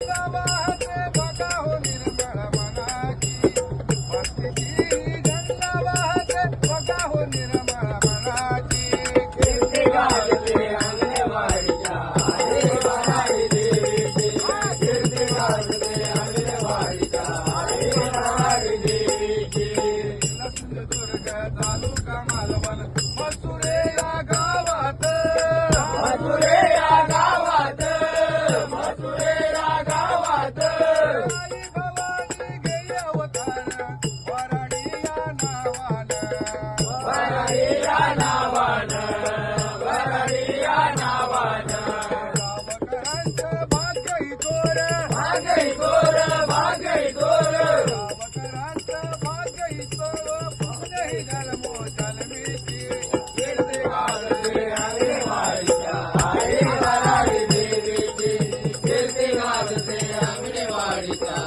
वाहते बघा हो निर्मळ मनाची भक्तीची गंगा वाहते बघा हो निर्मळ मनाची कीर्ती गाजते अंगणवाडीच्या आई भराडी देवीची कीर्ती गाजते अंगणवाडीच्या आई भराडी देवीची सिंधुदुर्ग तालुका मालवण मसुरे या गावात मसुरे या गावात मसुरे या गावात आई भवानी गेली अवतार वराडी या नावानं वराडी या नावानं वराडी या नावानं गावकरांचं भाग्यही गोर भाग्यही गोर भाग्यही गोर गावकरांचं भाग्यही गोर पुण्यही जन्मो जन्मीची कीर्ती गाजते अंगणवाडीच्या आई भराडी देवीची कीर्ती गाजते अंगणवाडीच्या